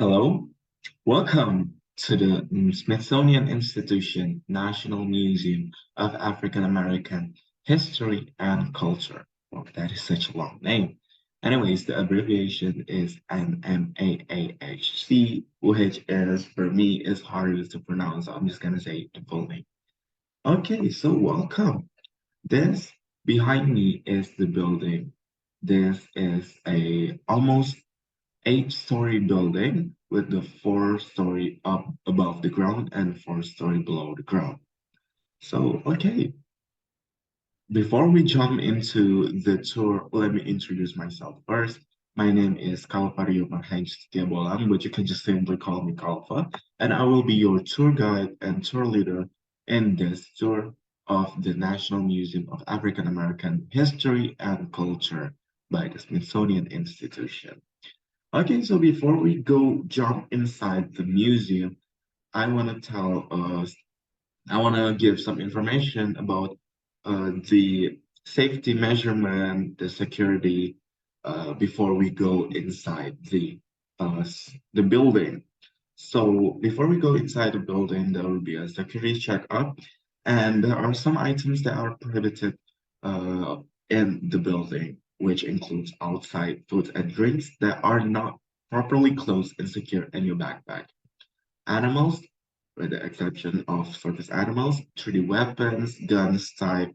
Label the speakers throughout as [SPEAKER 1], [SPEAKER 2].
[SPEAKER 1] Hello, welcome to the Smithsonian Institution National Museum of African American History and Culture. Well, that is such a long name. Anyways, the abbreviation is NMAAHC, which is for me is harder to pronounce. So I'm just gonna say the full name. Okay, so welcome. This behind me is the building. This is a almost eight-story building with the four-story up above the ground and four-story below the ground. So, okay, before we jump into the tour, let me introduce myself first. My name is Kalvario Marhaen Justitia Bolang, but you can just simply call me Kalfa, and I will be your tour guide and tour leader in this tour of the National Museum of African American History and Culture by the Smithsonian Institution. Okay, so before we go jump inside the museum, I want to tell us, I want to give some information about the safety measurement, the security, before we go inside the building. So before we go inside the building, there will be a security checkup, and there are some items that are prohibited uh, in the building, which includes outside foods and drinks that are not properly closed and secure in your backpack. Animals, with the exception of surface animals, 3D weapons, guns, type,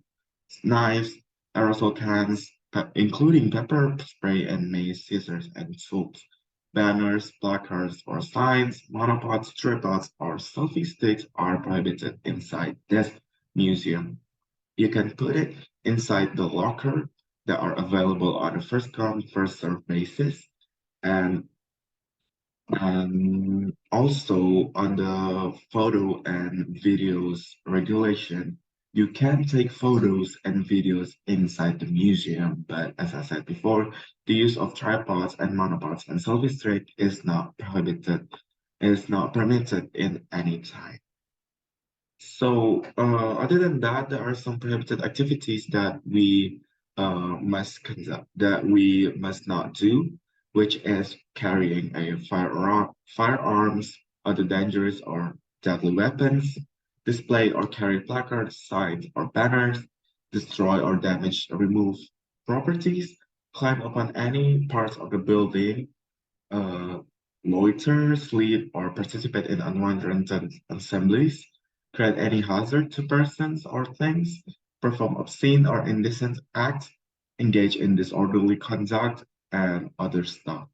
[SPEAKER 1] knives, aerosol cans, including pepper spray and mace, scissors, and tools. Banners, placards, or signs, monopods, tripods, or selfie sticks are prohibited inside this museum. You can put it inside the locker that are available on a first come, first served basis. And also on the photo and videos regulation, you can take photos and videos inside the museum, but as I said before, the use of tripods and monopods and selfie stick is not permitted in any time. So, other than that, there are some prohibited activities that we must conduct, that we must not do, which is carrying a firearms, other dangerous or deadly weapons, display or carry placards, signs, or banners, destroy or damage or remove properties, climb upon any parts of the building, uh, loiter, sleep, or participate in unwanted assemblies, create any hazard to persons or things, perform obscene or indecent acts, engage in disorderly conduct, and other stuff,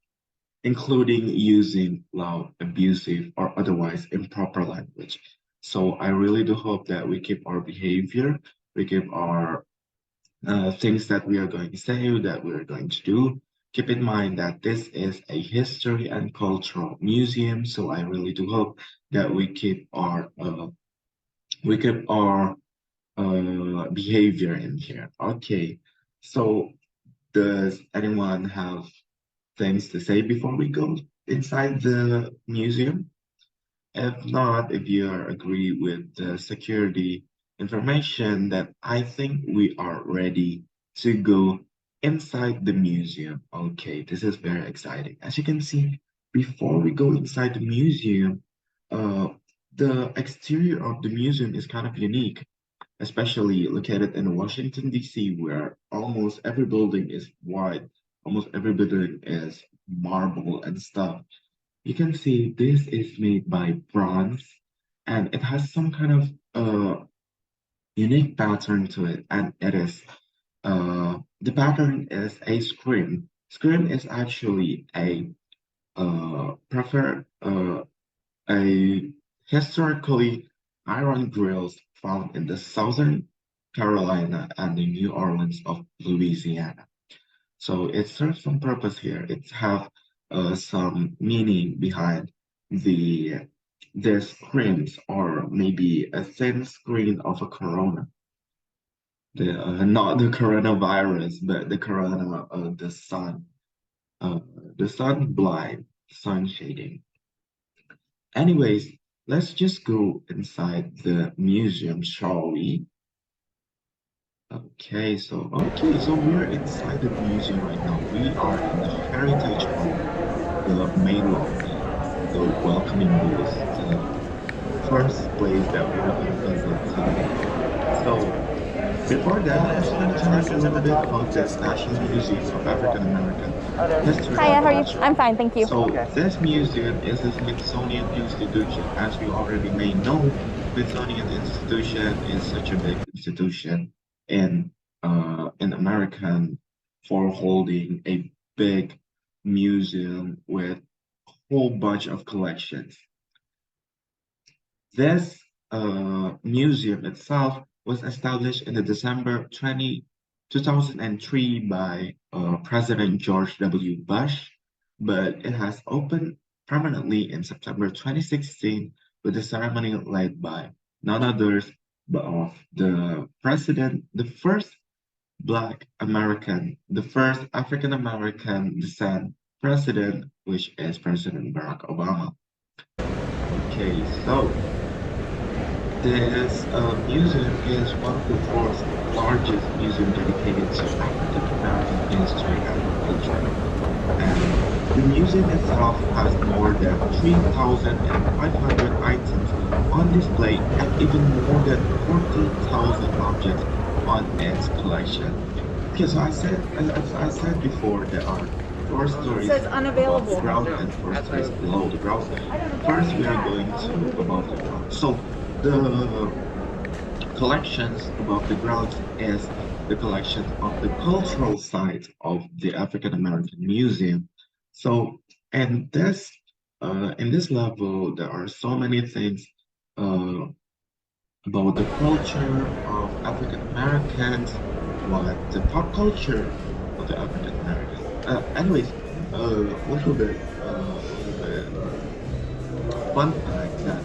[SPEAKER 1] including using loud, abusive, or otherwise improper language. So I really do hope that we keep our behavior, we keep our things that we are going to say, that we are going to do. Keep in mind that this is a history and cultural museum, so I really do hope that we keep our behavior in here. Okay, so does anyone have things to say before we go inside the museum? If not, if you agree with the security information, that I think we are ready to go inside the museum. Okay, this is very exciting. As you can see, before we go inside the museum, uh, the exterior of the museum is kind of unique, especially located in Washington, D.C., where almost every building is white, almost every building is marble and stuff. You can see this is made by bronze and it has some kind of unique pattern to it. And it is the pattern is a scrim. Scrim is actually prefer a historically iron grills found in the southern Carolina and the New Orleans of Louisiana. So it serves some purpose here. It have some meaning behind the screens, or maybe a thin screen of a corona. Not the coronavirus, but the corona of uh, the sun blind, sun shading. Anyways, let's just go inside the museum, shall we? Okay, so we're inside the museum right now. We are in the heritage hall, the main lobby. the welcoming booth, the first place that we're gonna visit today. So before that, I'm just gonna tell you a little bit about this National Museum of African American History
[SPEAKER 2] Hiya,
[SPEAKER 1] and
[SPEAKER 2] how are you?
[SPEAKER 1] Culture.
[SPEAKER 2] I'm fine, thank you.
[SPEAKER 1] So this museum is a Smithsonian institution. As you already may know, Smithsonian Institution is such a big institution in American for holding a big museum with a whole bunch of collections. This museum itself was established in the December 2003 by President George W. Bush, but it has opened permanently in September 2016 with a ceremony led by none others but of the president, the first Black American, the first African American descent president, which is President Barack Obama. Okay, so this museum is one of the world's largest museum dedicated to African American history and culture. And the museum itself has more than 3,500 items on display and even more than 40,000 objects on its collection. Okay, so as I said before, there are four
[SPEAKER 2] It
[SPEAKER 1] stories
[SPEAKER 2] says
[SPEAKER 1] above the
[SPEAKER 2] unavailable.
[SPEAKER 1] ground and four stories below the ground. First, we are going to above the ground. So the collections above the ground is the collection of the cultural side of the African American Museum. So, and this in this level, there are so many things uh, about the culture of African Americans, what the pop culture of the African Americans. Anyways, a little bit fun fact that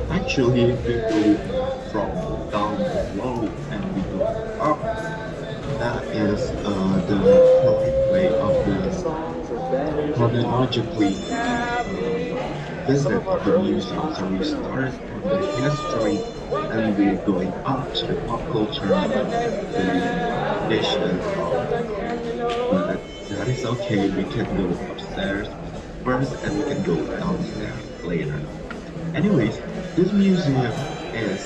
[SPEAKER 1] actually, if we go from down below and we go up, that is the correct way of the chronologically visit of the museum. So we started on the history and we're going up to the pop culture, the traditions, all of that. But that is okay. We can go upstairs first and we can go downstairs later. Anyways, this museum is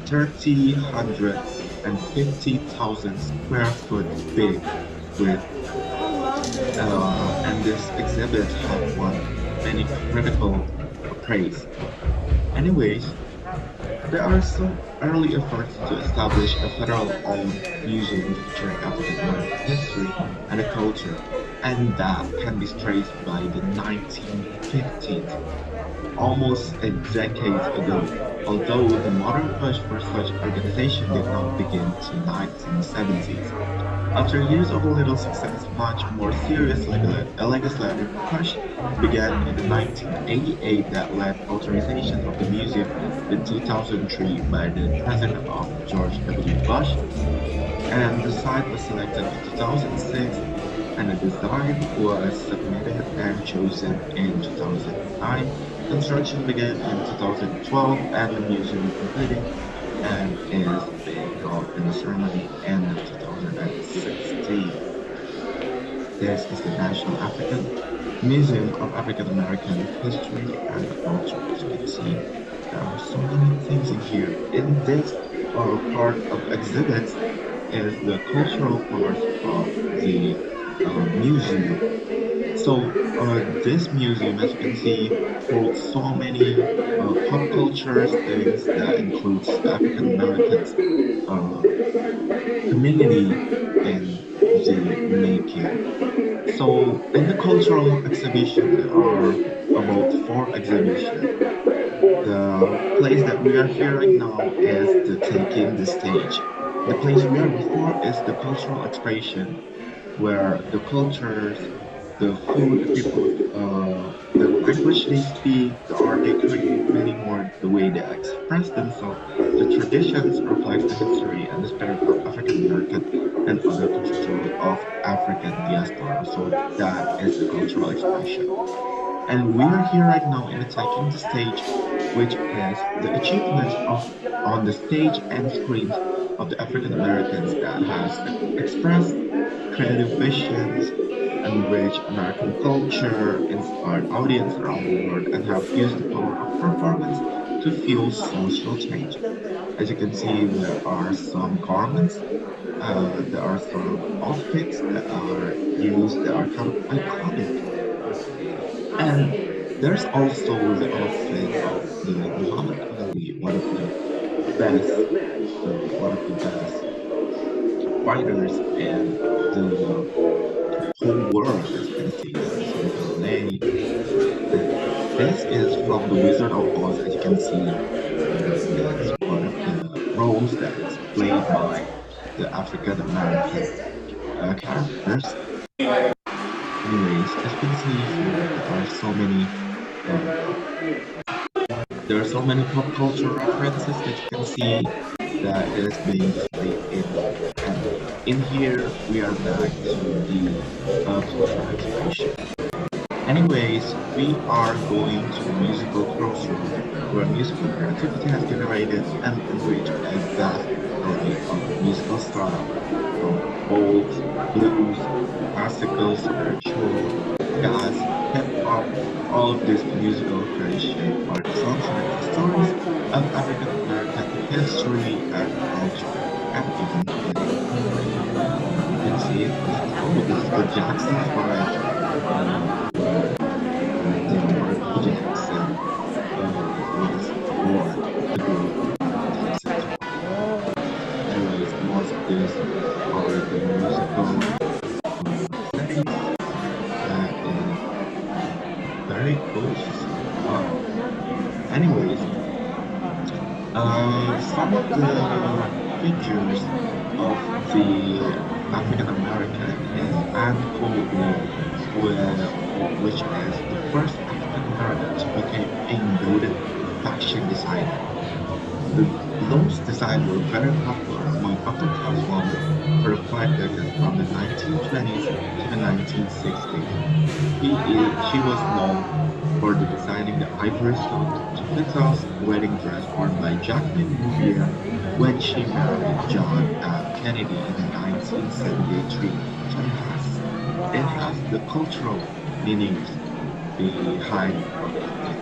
[SPEAKER 1] 350,000 square foot big with and this exhibit have won many critical praise. Anyways, there are some early efforts to establish a federal-owned museum featuring African American history and culture, and that can be traced by the 1950s, almost a decade ago, although the modern push for such organization did not begin to 1970s. After years of little success, much more serious legislative push began in the 1988 that led authorization of the museum in 2003 by the President of George W. Bush, and the site was selected in 2006 and a design was submitted and chosen in 2009. Construction began in 2012 and the museum completed and is being held in the ceremony end of 2016. This is the National African Museum of African American History and Culture. As you can see, there are so many things in here. In this part of exhibits is the cultural part of the museum. So this museum, as you can see, holds so many pop cultures things that includes the African Americans uh, community in the making. So in the cultural exhibition, there are about four exhibitions. The place that we are here right now is the taking the stage. The place we are before is the cultural expression, where the cultures, the food, the people, the language they speak, the art they create, many more, the way they express themselves, the traditions reflect the history and the spirit of African American and other cultural of African diaspora. So that is the cultural expression. And we are here right now in the taking the stage, which is the achievements of on the stage and screens of the African Americans that has expressed creative visions enrich American culture, inspire audience around the world, and have used the power of performance to fuel social change. As you can see, there are some garments, there are some outfits that are used that are kind of iconic. And there's also the outfit of the Muhammad Ali, one of the best fighters in the whole world, as you can see. There's some ballet, and this is from the Wizard of Oz, as you can see. That's one of the roles that is played by the African American characters. Anyways, as you can see here, uh, there are so many pop culture references that you can see that is being displayed in here. And in here, we are back to the cultural expression. Anyways, we are going to the musical crossroad, where musical creativity has generated and enriched a vast array of musical styles, from folk, blues, classical, spiritual, jazz, hip hop. All of this musical creation are the soundtrack to stories of African American history and culture, and even political movement. You can see this is the Jackson's by where the Michael Jackson was born, the group Jackson 5. Anyways, most of these are the musical settings that is very cool to see. Wow. Anyways, some of the figures of the African American is Anne Coldwell, which is the first African American to become a noted fashion designer. Those designs were very popular among upper class women for 5 decades from the 1920s to the 1960s. She was known for the designing the ivory silk Chiquita's wedding dress worn by Jacqueline Bouvier when she married John F. Kennedy in 1973. So it has the cultural meanings behind all of this.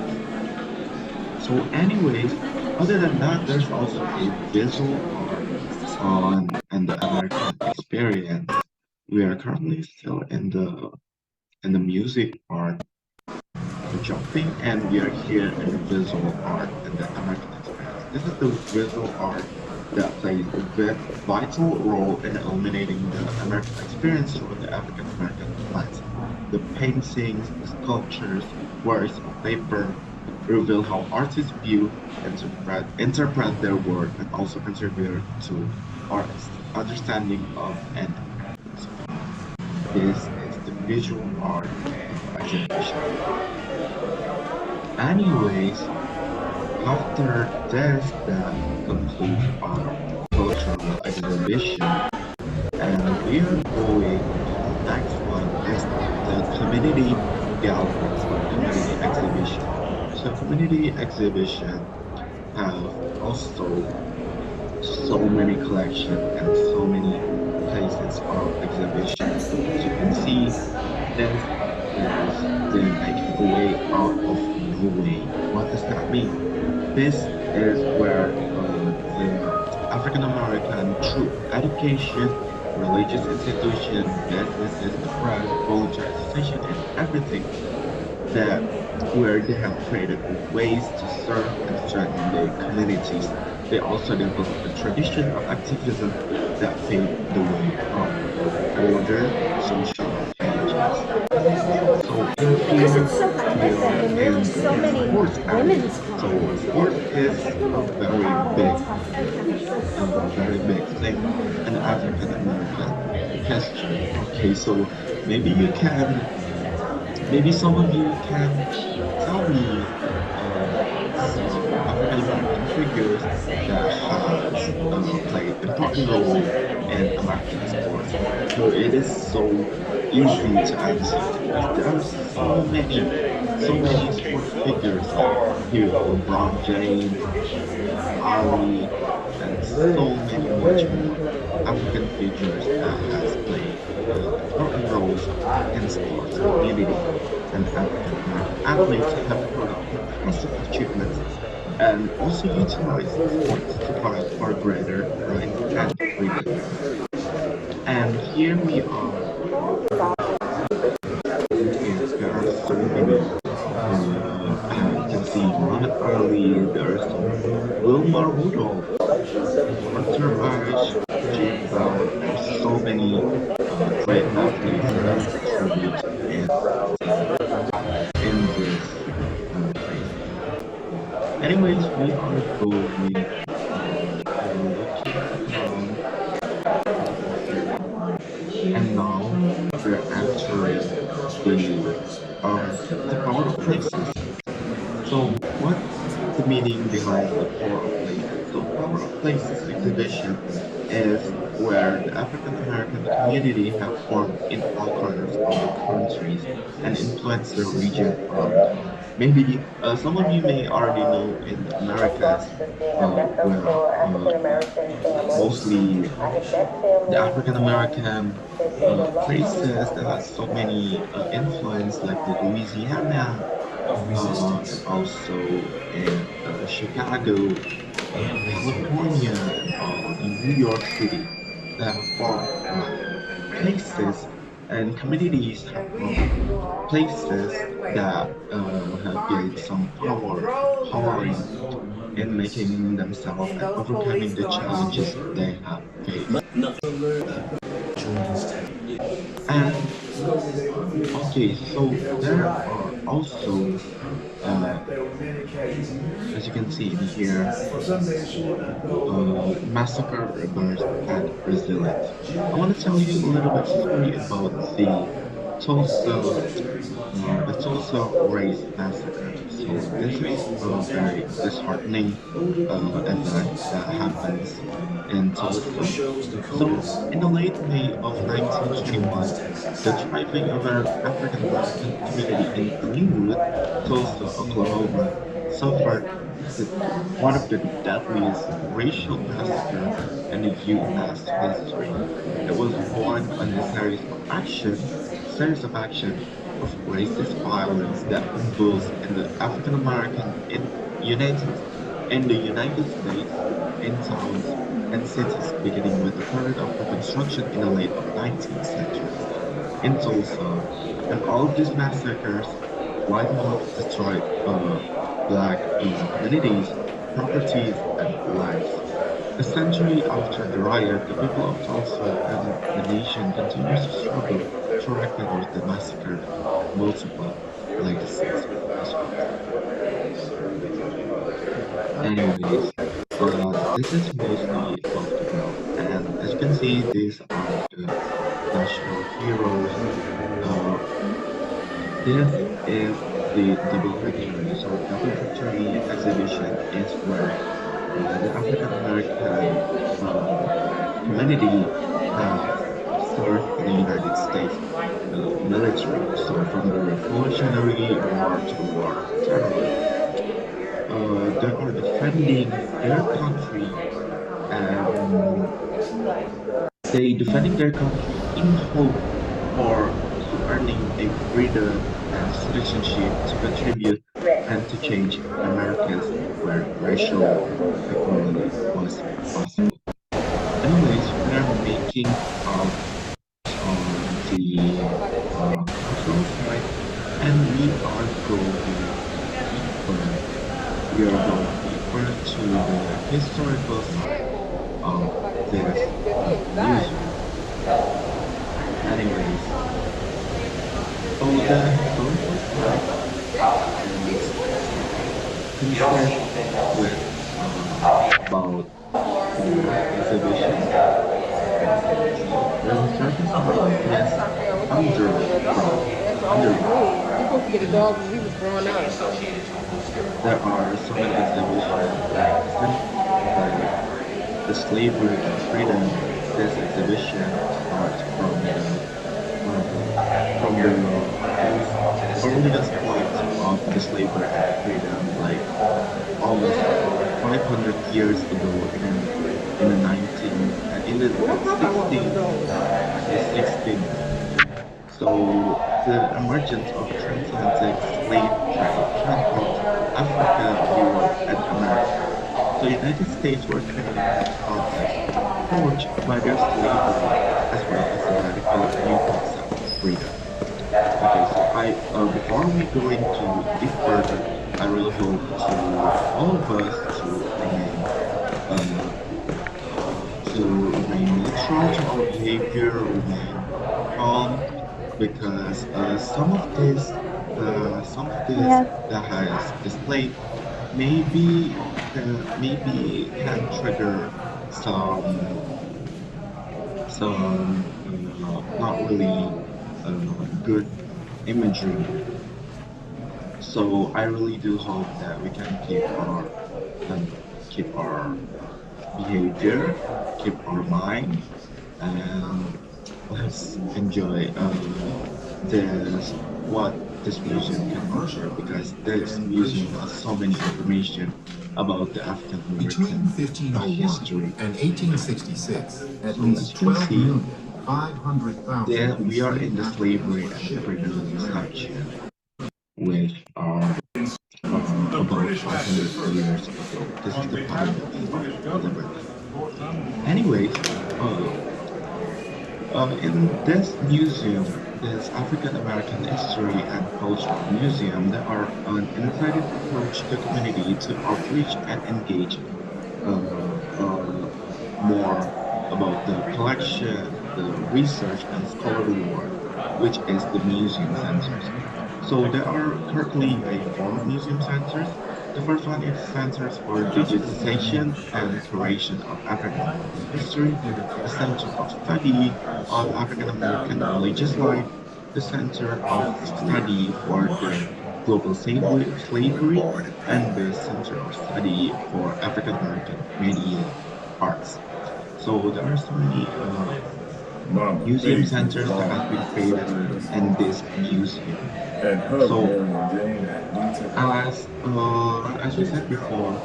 [SPEAKER 1] So anyways, other than that, there's also a visual art on and the American experience. We are currently still in the music part of jumping, and we are here in the visual art and the American experience. This is the visual art that plays a vital role in illuminating the American experience through the African American lens. The paintings, the sculptures, works on paper reveal how artists view, interpret their work, and also contribute to our understanding of an American. So this is the visual art exhibition. Anyways, after this, that concludes our cultural exhibition, and we are going to the next one is the community galleries or community exhibition. So community exhibition have also so many collection and so many places of exhibition. As you can see, this is them making a way out of no way. What does that mean? This is where the African American through education, religious institution, businesses, the press, volunteer association, and everything that where they have created ways to serve and strengthen their communities. They also developed a tradition of activism that paved the way of further social changes. So in
[SPEAKER 2] Because
[SPEAKER 1] here,
[SPEAKER 2] it's so
[SPEAKER 1] we
[SPEAKER 2] cool that
[SPEAKER 1] are
[SPEAKER 2] and there are
[SPEAKER 1] in
[SPEAKER 2] so
[SPEAKER 1] the
[SPEAKER 2] many
[SPEAKER 1] sports area.
[SPEAKER 2] women's
[SPEAKER 1] So
[SPEAKER 2] clubs.
[SPEAKER 1] sports is a very big thing in African American history. Okay, so maybe you can maybe some of you can tell me some African American figures that has played important role in American sports. So it is so easy to answer because there are so many sport figures like here LeBron James, Muhammad Ali, and so many much more African figures that has played. important roles in sports community, and African American athletes have recorded impressive achievements and also utilized sports to fight for greater rights and freedom. And here we are. Okay, there are so many. You can see Muhammad Ali, there's Wilma Rudolph, Arthur Ashe, Jim Brown. There's so many great athletes that contribute in this place. Anyways, we are going looking around, and now we're entering the power of places. So, what's the meaning behind the Power of Places? So, Power of Places exhibition is where the African American community have formed in all corners of the countries and influenced the region around them. Maybe some of you may already know in the Americas, where mostly the African American places that has so many influence, like the Louisiana, and also in Chicago, California, and in New York City, that have formed places and communities have formed places that have gained some power, empowering in making themselves and overcoming the challenges they have faced. And okay, so there are also, uh, as you can see in here, massacre, rebirth, and resilience. I want to tell you a little bit story about Tulsa, the Tulsa Race Massacre. So this is a very disheartening event that happens in Tulsa. So in the late May of 1921, the thriving African American community in Greenwood, Tulsa, Oklahoma, suffered the, one of the deadliest racial massacre in the U.S. history. It was born on a series of action of racist violence that convulsed in the African American in the United States in towns and cities, beginning with the period of Reconstruction in the late of 19th centuries in Tulsa, and all of these massacres wiped out, destroyed black communities, properties, and lives. A century after the riot, the people of Tulsa and the nation continues to struggle to reckon with the massacre multiple legacies as well. Anyways, this is mostly of the world, and as you can see, these are the national heroes. Uh, this is the double victory. So, double victory exhibition is where the African American community have served in the United States military. So, from the Revolutionary War to the War on Terror, they are defending their country, and they defending their country in hope for to earning a freedom and citizenship to contribute and to change Americas where racial equality was possible. Anyways, we are making out on the cultural side, and we are going deeper. We are going deeper to the historical side of this museum. Anyways, so the historical side is consist with about exhibition. The historical side is underground.
[SPEAKER 2] Supposed to get a dog when we was growing up.
[SPEAKER 1] There are so many exhibitions like the slavery and freedom. This exhibition starts from the most earliest point of the slavery and freedom, like almost 500 years ago in founded
[SPEAKER 2] Well,
[SPEAKER 1] in
[SPEAKER 2] what Popeye want one of those?
[SPEAKER 1] 1660. So the emergence of transatlantic slave trade transformed Africa, Europe, and America. So United States were created as context forged by their slavery as well as the radical new concept of freedom. Okay, so I before we go into deep further, I really hope to all of us uh to remain neutral to our behavior, remain calm, because some of this
[SPEAKER 3] Yes.
[SPEAKER 1] that has displayed maybe can trigger some not really good imagery. So I really do hope that we can keep our behavior, keep our mind, and let's enjoy this what this museum can offer, because this museum has so many information about the African
[SPEAKER 4] Between
[SPEAKER 1] American
[SPEAKER 4] 1501
[SPEAKER 1] history.
[SPEAKER 4] and 1866, at
[SPEAKER 1] So as
[SPEAKER 4] least
[SPEAKER 1] you can see,
[SPEAKER 4] 12,500,000
[SPEAKER 1] there
[SPEAKER 4] new
[SPEAKER 1] we are
[SPEAKER 4] slave
[SPEAKER 1] in the
[SPEAKER 4] Africans
[SPEAKER 1] slavery
[SPEAKER 4] were
[SPEAKER 1] and
[SPEAKER 4] shipped into
[SPEAKER 1] freedom
[SPEAKER 4] America.
[SPEAKER 1] section, which are about 500 years ago. This is the founding of liberty. Anyways, uh, in this museum, this African American History and Cultural Museum, there are an innovative approach to community to outreach and engage more about the collection, the research, and scholarly work, which is the museum centers. So there are currently four museum centers. The first one is Centers for Digitization and Curation of African American History, the Center of Study of African American Religious Life, the Center of Study for the Global Slavery, and the Center of Study for African American Media Arts. So there are so many
[SPEAKER 4] Mama
[SPEAKER 1] museum
[SPEAKER 4] amazing
[SPEAKER 1] centers that has been created in this museum.
[SPEAKER 4] and hug
[SPEAKER 1] So
[SPEAKER 4] Mary and Jane at detail.
[SPEAKER 1] as we said before,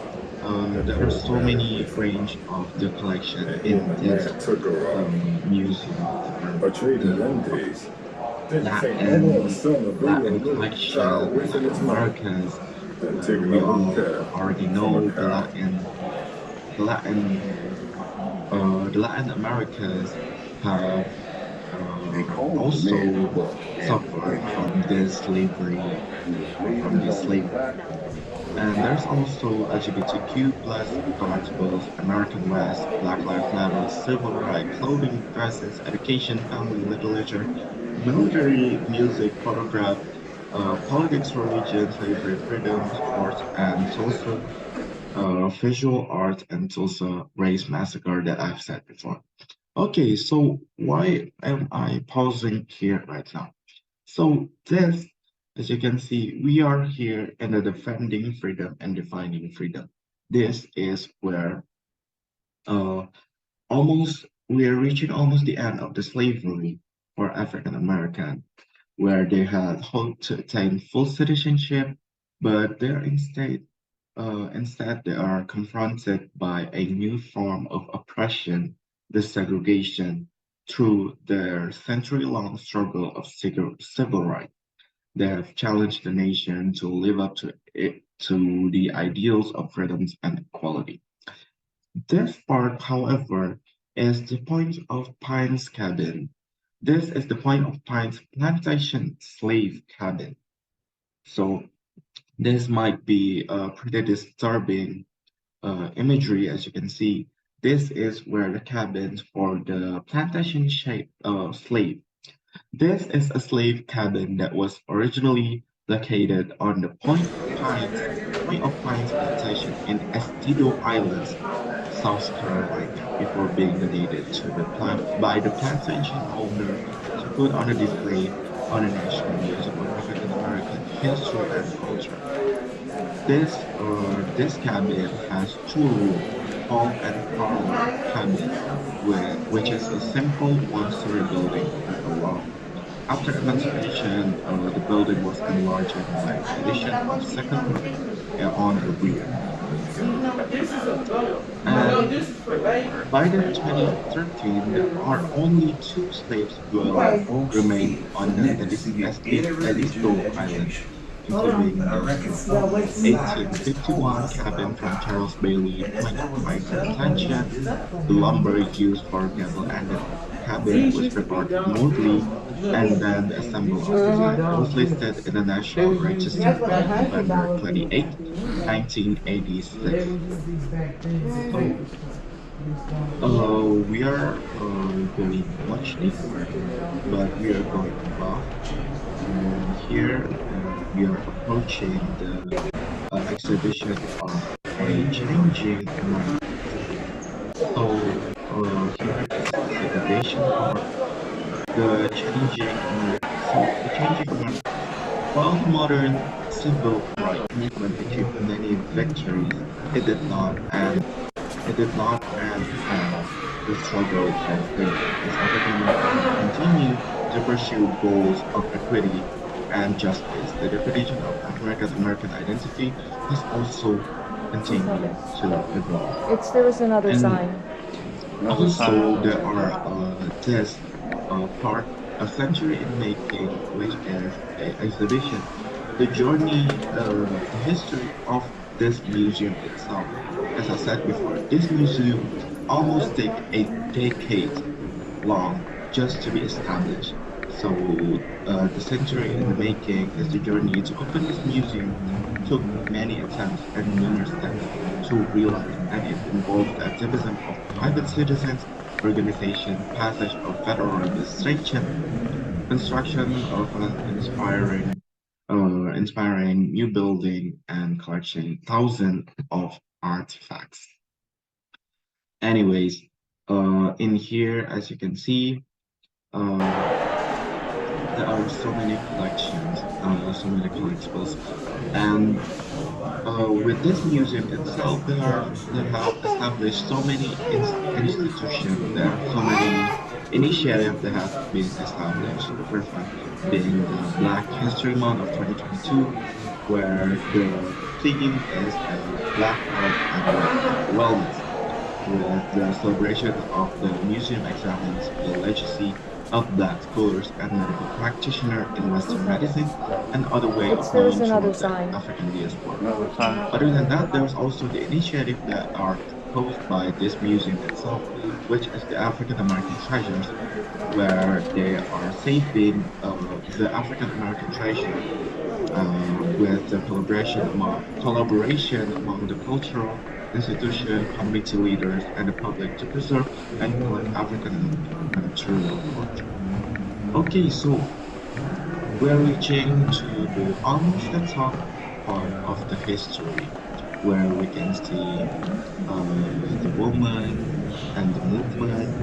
[SPEAKER 1] there are so many range of the collection
[SPEAKER 4] And he and
[SPEAKER 1] in
[SPEAKER 4] the
[SPEAKER 1] this
[SPEAKER 4] man took her
[SPEAKER 1] museum. There are
[SPEAKER 4] a trade in them
[SPEAKER 1] the
[SPEAKER 4] days. Didn't think no one was
[SPEAKER 1] Latin
[SPEAKER 4] selling a video
[SPEAKER 1] Latin
[SPEAKER 4] with a child
[SPEAKER 1] collection, the
[SPEAKER 4] wasting
[SPEAKER 1] Latin
[SPEAKER 4] its money
[SPEAKER 1] Americas.
[SPEAKER 4] than taking a
[SPEAKER 1] We
[SPEAKER 4] little
[SPEAKER 1] all
[SPEAKER 4] calf
[SPEAKER 1] already
[SPEAKER 4] from a
[SPEAKER 1] know
[SPEAKER 4] cow.
[SPEAKER 1] The Latin the Latin Americas have
[SPEAKER 4] They called the man
[SPEAKER 1] also
[SPEAKER 4] Buck and the
[SPEAKER 1] suffered
[SPEAKER 4] Witch.
[SPEAKER 1] from this slavery,
[SPEAKER 4] He was raised
[SPEAKER 1] from this
[SPEAKER 4] on the
[SPEAKER 1] slavery.
[SPEAKER 4] platform with
[SPEAKER 1] And there's
[SPEAKER 4] power.
[SPEAKER 1] also LGBTQ plus cards, both American West, Black Lives Matter, civil rights, clothing, dresses, education, family, literature, military, music, photograph, politics, religion, slavery, freedom, sports, and also visual art, and also race massacre that I've said before. Okay, so why am I pausing here right now? So this, as you can see, we are here in the defending freedom and defining freedom. This is where uh, almost we are reaching almost the end of the slavery for African American, where they had hoped to attain full citizenship, but they're instead they are confronted by a new form of oppression, the segregation, through their century-long struggle of civil rights. They have challenged the nation to live up to the ideals of freedoms and equality. This part, however, is the point of Pine's cabin. This is the point of Pine's plantation slave cabin. So this might be a pretty disturbing imagery, as you can see. This is where the cabins for the plantation slave. This is a slave cabin that was originally located on the Point of Pines plantation in Estido Islands, South Carolina, before being donated to the plant by the plantation owner to put on a display on the National Museum of African American History and Culture. This cabin has two rooms, hall and parlor cabin, which is a simple one-story building with a loft. After emancipation, the building was enlarged by the addition of second roof on the rear. And by the 2013, there are only two slaves dwellings
[SPEAKER 4] Right, folks,
[SPEAKER 1] remained
[SPEAKER 4] see, for
[SPEAKER 1] on the
[SPEAKER 4] me, it's gonna be interreligious
[SPEAKER 1] Edisto Islands,
[SPEAKER 4] education.
[SPEAKER 1] including
[SPEAKER 4] I
[SPEAKER 1] the
[SPEAKER 4] reckon someone side just told
[SPEAKER 1] 1851
[SPEAKER 4] us
[SPEAKER 1] cabin
[SPEAKER 4] about
[SPEAKER 1] from
[SPEAKER 4] God.
[SPEAKER 1] Charles Bailey
[SPEAKER 4] And
[SPEAKER 1] Point
[SPEAKER 4] that was
[SPEAKER 1] by
[SPEAKER 4] the
[SPEAKER 1] Marhaen
[SPEAKER 4] setup for me.
[SPEAKER 1] Justitia, the lumber used for gable and the cabin
[SPEAKER 2] These
[SPEAKER 1] was
[SPEAKER 2] used to be
[SPEAKER 1] prepared
[SPEAKER 2] dumb
[SPEAKER 1] remotely
[SPEAKER 2] too. Look,
[SPEAKER 1] and then
[SPEAKER 2] these
[SPEAKER 1] assembled on
[SPEAKER 2] used to be
[SPEAKER 1] site. It
[SPEAKER 2] dumb
[SPEAKER 1] was
[SPEAKER 2] too.
[SPEAKER 1] listed in the
[SPEAKER 2] They
[SPEAKER 1] National
[SPEAKER 2] was using
[SPEAKER 1] Register
[SPEAKER 2] these
[SPEAKER 1] on
[SPEAKER 2] back then.
[SPEAKER 1] November 28,
[SPEAKER 2] Yeah, they
[SPEAKER 1] 1986.
[SPEAKER 2] was using these back then to play
[SPEAKER 1] So
[SPEAKER 2] for stuff. These dumb kids.
[SPEAKER 1] we are going much deeper, but we are going above. And here we are approaching the exhibition of a changing Americans. So here is the segregation part, the changing America. So the changing America. While the modern civil rights movement achieved many victories, it did not end. It did not end the struggle of slavery, as African Americans continue to pursue goals of equity and justice. The definition of African American identity has also continued to evolve.
[SPEAKER 3] There was another
[SPEAKER 1] And
[SPEAKER 3] sign.
[SPEAKER 4] Another
[SPEAKER 1] also,
[SPEAKER 4] sign.
[SPEAKER 1] there are this part, A Century in Making, which is an exhibition. The journey, the history of this museum itself. As I said before, this museum almost take a decade long just to be established. So, the century in the making is the journey to open this museum took many attempts and numerous steps to realize, and it involved the activism of private citizens, organization, passage of federal legislation, construction of an inspiring new building, and collection thousands of artifacts. Anyways, in here, as you can see, uh, there are so many collections, so many collectibles, and with this museum itself, they have established so many institutions. There are so many initiatives that have been established. The first one being the Black History Month of 2022, where the theme is Black Health and Wellness, with the celebration of the museum examines the legacy of Black scholars and medical practitioners in Western medicine and other way of
[SPEAKER 3] There was
[SPEAKER 1] knowing
[SPEAKER 3] another
[SPEAKER 1] for the
[SPEAKER 3] sign.
[SPEAKER 1] African diaspora.
[SPEAKER 4] Another sign.
[SPEAKER 1] Other than that, there's also the initiative that are proposed by this museum itself, which is the African American Treasures, where they are saving the African American treasure with the collaboration among the cultural institution, community leaders, and the public to preserve and collect African American material culture. Okay, so we're reaching to almost the top part of the history, where we can see the woman and the movement,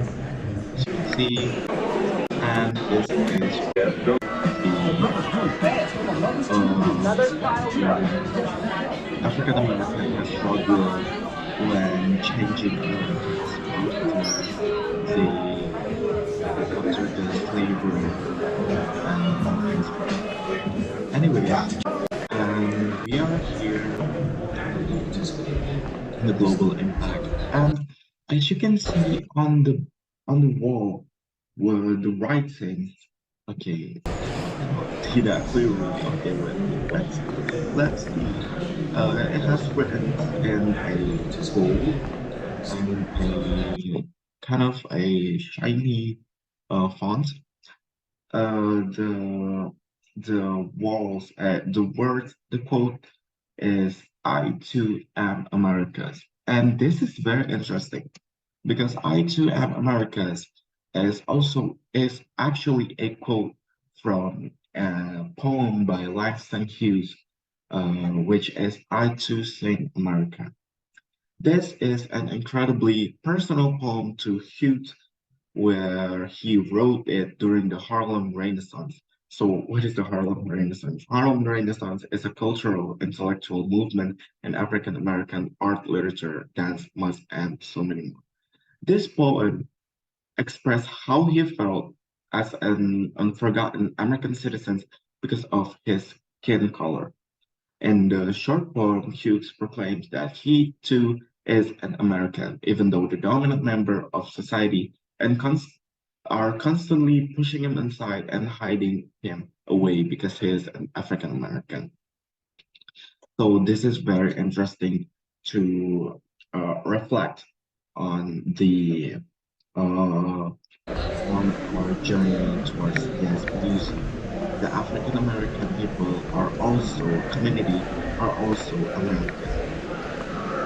[SPEAKER 1] as you can see, and this is the where African American has struggled when changing Americas the after the slavery and henceforth. Anyways, and we are here in the global impact. And as you can see on the wall were the writing. Okay, I cannot see that clearly. Okay, wait, let's see. It has written in a gold and a kind of a shiny font. The walls, the word, the quote is "I too am America's," and this is very interesting because "I too am America's" is actually a quote from a poem by Langston Hughes, which is "I too sing America." This is an incredibly personal poem to Hughes where he wrote it during the Harlem Renaissance. So, what is the Harlem Renaissance? Harlem Renaissance is a cultural, intellectual movement in African American art, literature, dance, music, and so many more. This poem expressed how he felt as an unforgotten American citizen because of his skin color. In the short poem, Hughes proclaims that he too is an American, even though the dominant member of society and are constantly pushing him inside and hiding him away because he is an African American. So this is very interesting to reflect on the uh, on our journey towards this museum. The African American people are also community, are also American.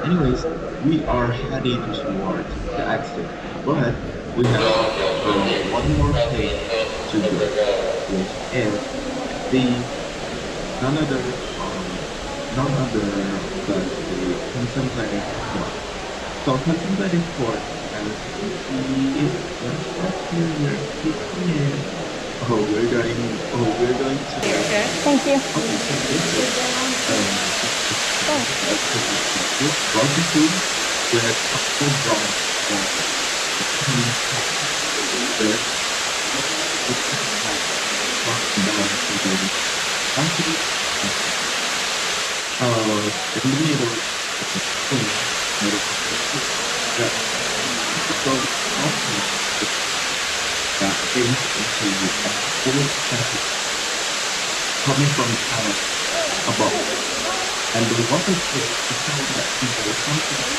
[SPEAKER 1] Anyways, we are heading towards the exit, but we have one more place to go, which is the none other none other but the contemplative court. So contemplative court, as you can see, is just right here. We're we're going to
[SPEAKER 3] Thank you.
[SPEAKER 1] okay. So this is this barbecue with a full brown with walking down to the balcony. In the middle of the room, there is that so often that things into a full traffic coming from the house above. And the water is to tell that people something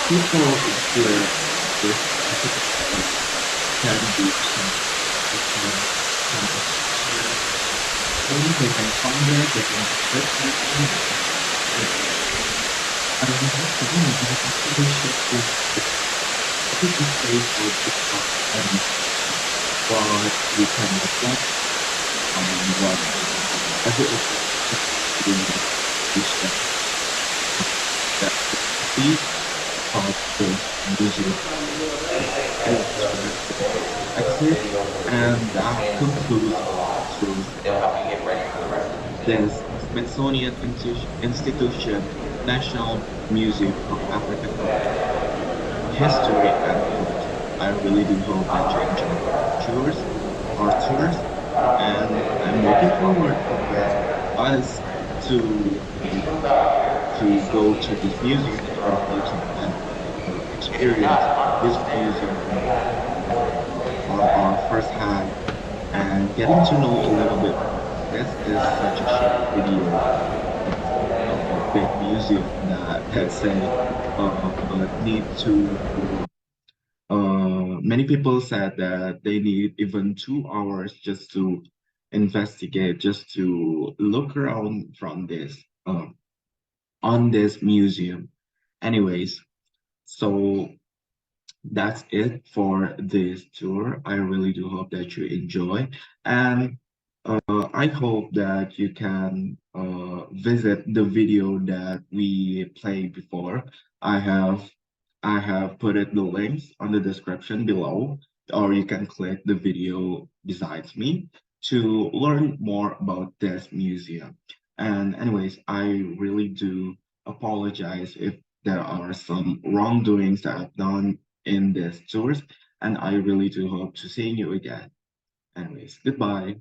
[SPEAKER 1] people here with can do maybe they can come there, they can search I don't know what to do, but I think this space will pick up and what we can reflect on what as it is in this that these of the museum exit and that concludes this Smithsonian Institution National Museum of African History and Culture. I really do hope that you enjoy our tours, and I'm looking forward for us to go to this museum in our future and experience this museum on our first hand and getting to know a little bit more. This is such a short video of a big museum that say need to many people said that they need even 2 hours just to investigate, just to look around from this on this museum. Anyways, so that's it for this tour. I really do hope that you enjoy, and I hope that you can visit the video that we played before. I have I have put it the links on the description below, or you can click the video besides me to learn more about this museum. And anyways, I really do apologize if there are some wrongdoings that I've done in this tours, and I really do hope to see you again. Anyways, goodbye.